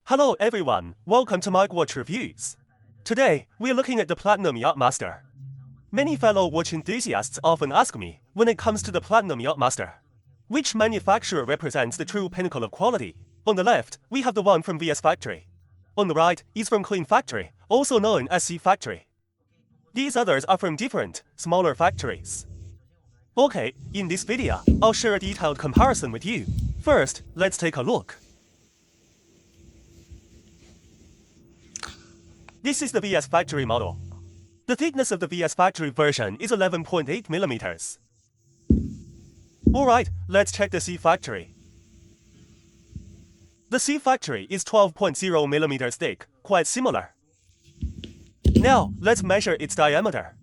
Hello everyone, welcome to my watch reviews. Today, we're looking at the Platinum Yachtmaster. Many fellow watch enthusiasts often ask me, when it comes to the Platinum Yachtmaster, which manufacturer represents the true pinnacle of quality? On the left, we have the one from VS Factory. On the right is from Clean Factory, also known as C Factory. These others are from different, smaller factories. Okay, in this video, I'll share a detailed comparison with you. First, let's take a look. This is the VS Factory model. The thickness of the VS Factory version is 11.8 millimeters. Alright, let's check the C Factory. The C Factory is 12.0 millimeters thick, quite similar. Now, let's measure its diameter.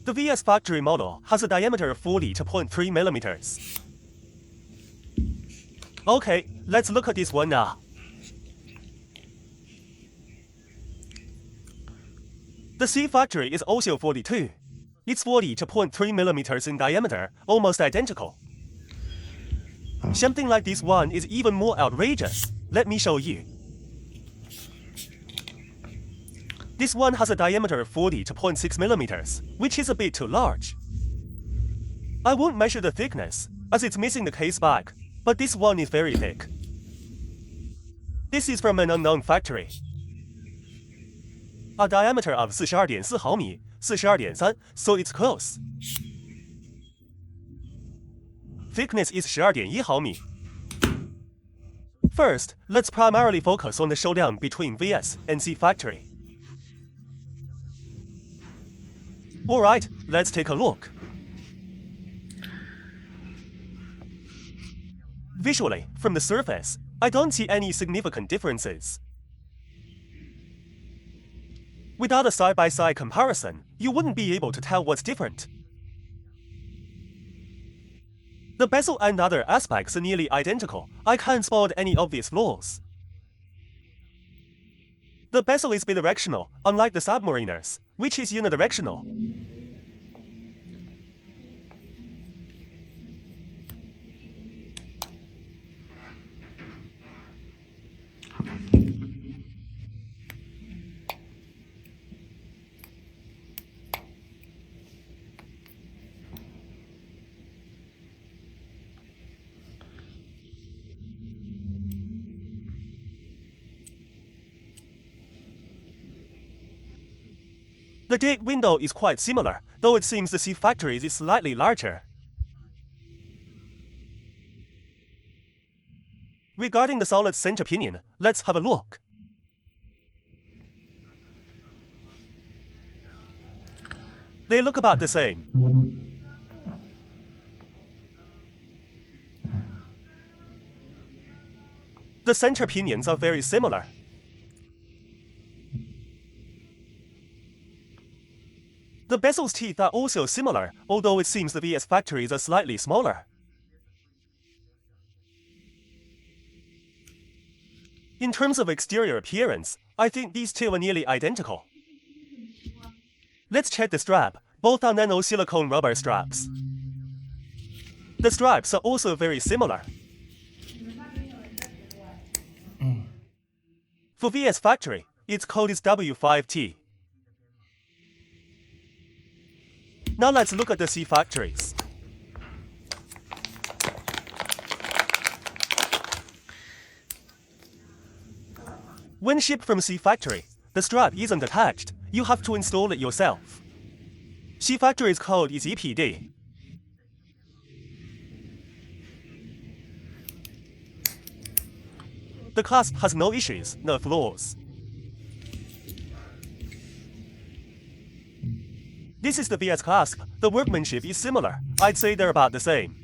The VS Factory model has a diameter of 40.3 millimeters. Okay, let's look at this one now. The C Factory is also 42. It's 40.3 millimeters in diameter, almost identical. Something like this one is even more outrageous. Let me show you. This one has a diameter of 40.6 millimeters, which is a bit too large. I won't measure the thickness, as it's missing the case back, but this one is very thick. This is from an unknown factory. A diameter of 42.4毫米, 42.3, so it's close. Thickness is 12.1毫米. First, let's primarily focus on the showdown between VS and C Factory. Alright, let's take a look. Visually, from the surface, I don't see any significant differences. Without a side-by-side comparison, you wouldn't be able to tell what's different. The bezel and other aspects are nearly identical. I can't spot any obvious flaws. The bezel is bidirectional, unlike the Submariners, which is unidirectional. The date window is quite similar, though it seems the C Factory is slightly larger. Regarding the solid center pinion, let's have a look. They look about the same. The center pinions are very similar. The bezel's teeth are also similar, although it seems the VS Factories are slightly smaller. In terms of exterior appearance, I think these two are nearly identical. Let's check the strap. Both are nano-silicone rubber straps. The stripes are also very similar. For VS Factory, its code is W5T. Now let's look at the C Factories. When shipped from C Factory, the strap isn't attached. You have to install it yourself. C Factory's code is EPD. The clasp has no issues, no flaws. This is the VS clasp. The workmanship is similar. I'd say they're about the same.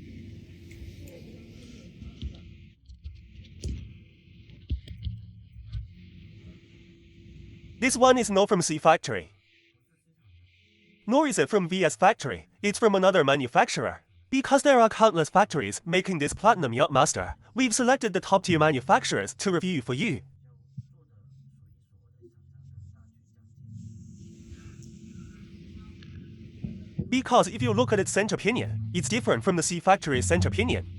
This one is not from C Factory. Nor is it from VS Factory. It's from another manufacturer. Because there are countless factories making this Platinum Yachtmaster, we've selected the top-tier manufacturers to review for you. Because if you look at its center pinion, it's different from the C factory's center pinion.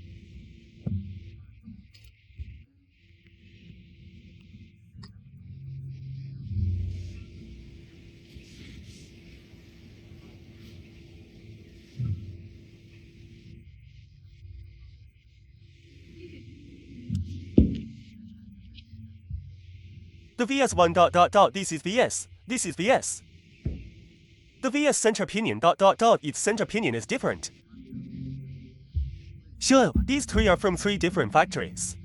The VS1 ... this is VS, this is VS. The VS center pinion ... its center pinion is different. So, these three are from three different factories.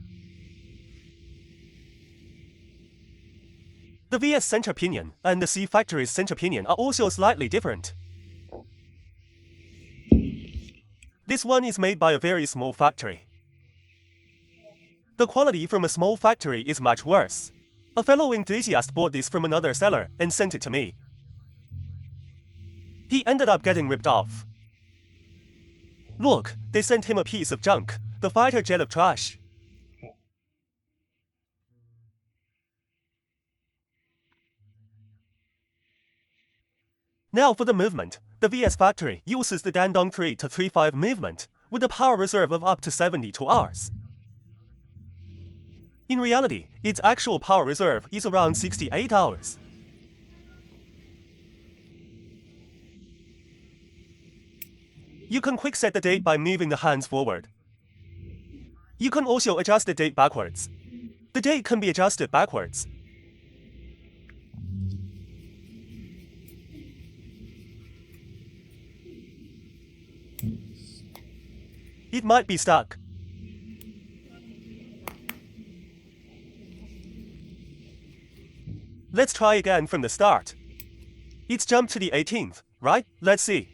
The VS center pinion and the C factory's center pinion are also slightly different. This one is made by a very small factory. The quality from a small factory is much worse. A fellow enthusiast bought this from another seller and sent it to me. He ended up getting ripped off. Look, they sent him a piece of junk, the fighter jet of trash. Now for the movement. The VS factory uses the Dandong 3235 movement with a power reserve of up to 72 hours. In reality, its actual power reserve is around 68 hours. You can quick set the date by moving the hands forward. You can also adjust the date backwards. The date can be adjusted backwards. It might be stuck. Let's try again from the start. It's jumped to the 18th, right? Let's see.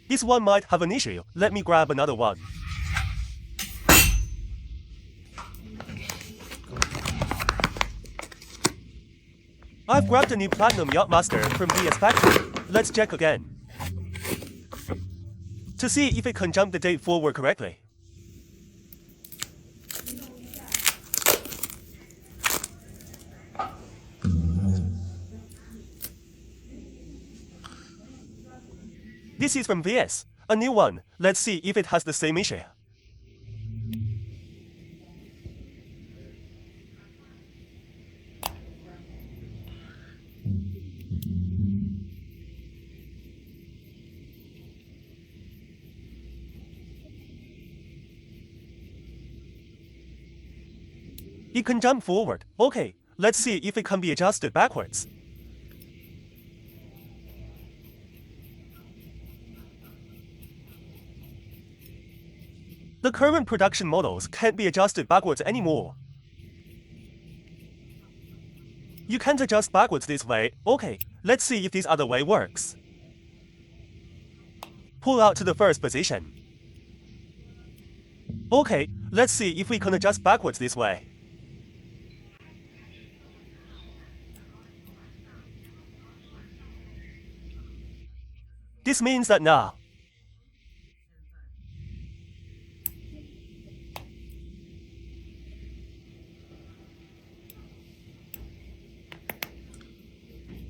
This one might have an issue. Let me grab another one. I've grabbed a new Platinum Yachtmaster from VS Factory. Let's check again. To see if it can jump the date forward correctly. This is from VS, a new one. Let's see if it has the same issue. It can jump forward. Okay, let's see if it can be adjusted backwards. The current production models can't be adjusted backwards anymore. You can't adjust backwards this way. Okay, let's see if this other way works. Pull out to the first position. Okay, let's see if we can adjust backwards this way. This means that now,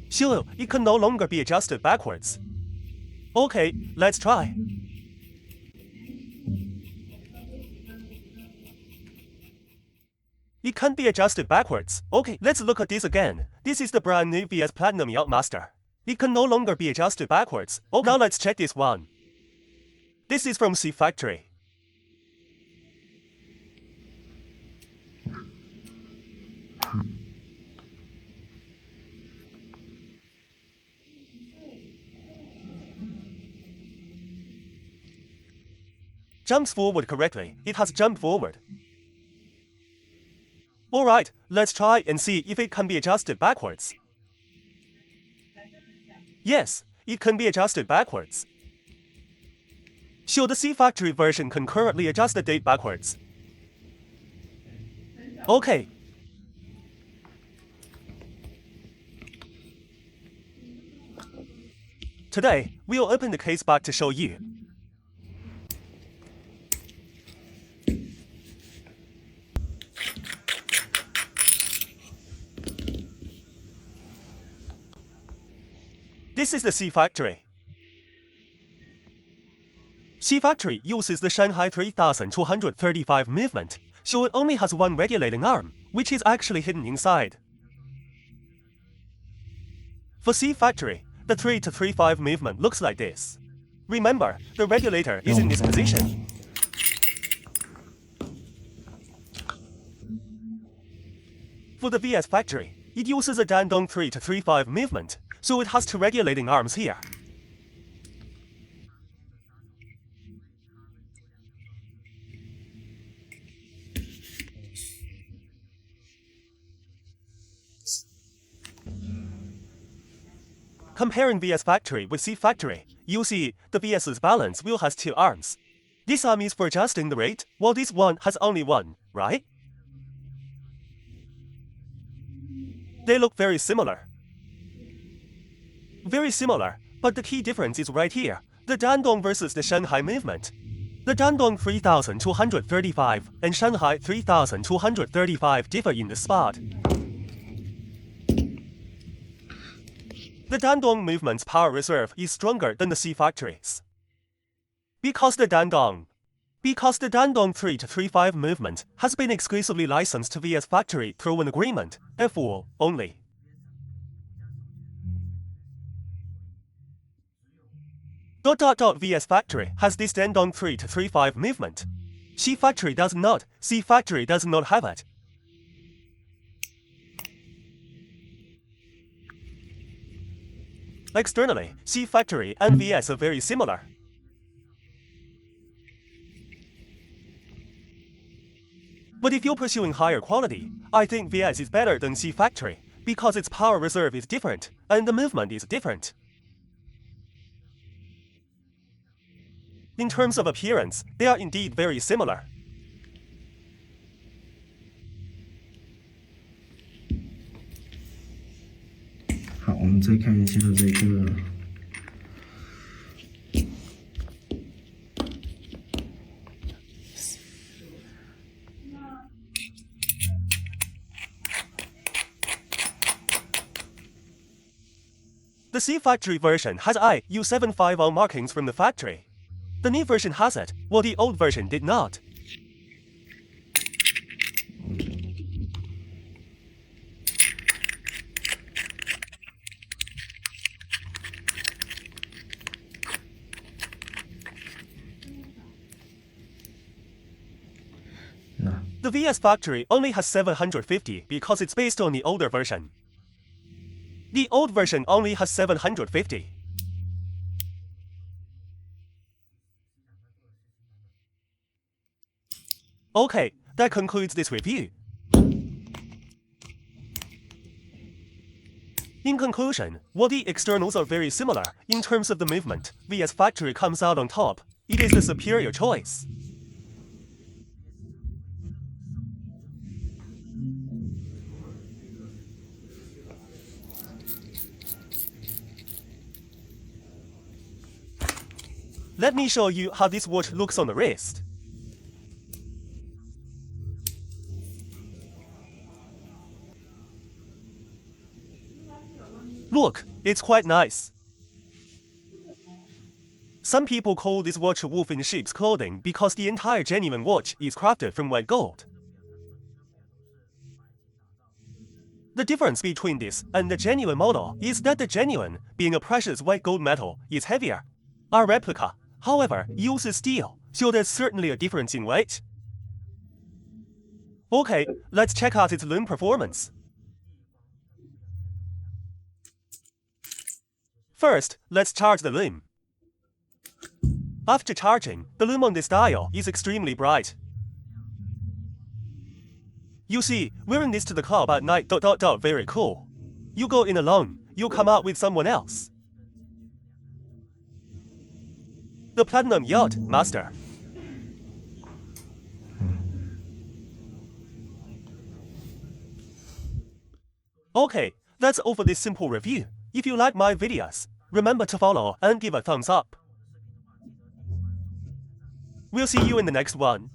sure, it can no longer be adjusted backwards. Okay, let's try. It can't be adjusted backwards. Okay, let's look at this again. This is the brand new VS Platinum Yachtmaster. It can no longer be adjusted backwards. Oh, now let's check this one. This is from C Factory. Jumps forward correctly. It has jumped forward. Alright, let's try and see if it can be adjusted backwards. Yes, it can be adjusted backwards. So the C Factory version can currently adjust the date backwards. Okay. Today, we'll open the case back to show you. This is the C factory. C factory uses the Shanghai 3235 movement, so it only has one regulating arm, which is actually hidden inside. For C factory, the 3235 movement looks like this. Remember, the regulator is in this position. For the VS factory, it uses a Dandong 3235 movement, so it has two regulating arms here. Comparing VS factory with C factory, you see the VS's balance wheel has two arms. This arm is for adjusting the rate, while this one has only one, right? They look very similar. Very similar, but the key difference is right here, the Dandong versus the Shanghai movement. The Dandong 3235 and Shanghai 3235 differ in the spot. The Dandong movement's power reserve is stronger than the C factory's. Because the Dandong 3235 movement has been exclusively licensed to VS factory through an agreement, FO only. VS factory has this Dandong 3235 movement. C factory does not. C factory does not have it. Externally, C factory and VS are very similar. But if you're pursuing higher quality, I think VS is better than C factory because its power reserve is different and the movement is different. In terms of appearance, they are indeed very similar. The C factory version has IU750 markings from the factory. The new version has it, while the old version did not. The VS factory only has 750 because it's based on the older version. The old version only has 750. Okay, that concludes this review. In conclusion, while the externals are very similar in terms of the movement, VS factory comes out on top. It is the superior choice. Let me show you how this watch looks on the wrist. Look, it's quite nice. Some people call this watch a wolf in sheep's clothing because the entire genuine watch is crafted from white gold. The difference between this and the genuine model is that the genuine, being a precious white gold metal, is heavier. Our replica, however, uses steel, so there's certainly a difference in weight. Okay, let's check out its Lume performance. First, let's charge the Lume. After charging, the Lume on this dial is extremely bright. You see, wearing this to the club at night very cool. You go in alone, you come out with someone else. The Platinum Yacht Master. Okay, that's all for this simple review. If you like my videos, remember to follow and give a thumbs up. We'll see you in the next one.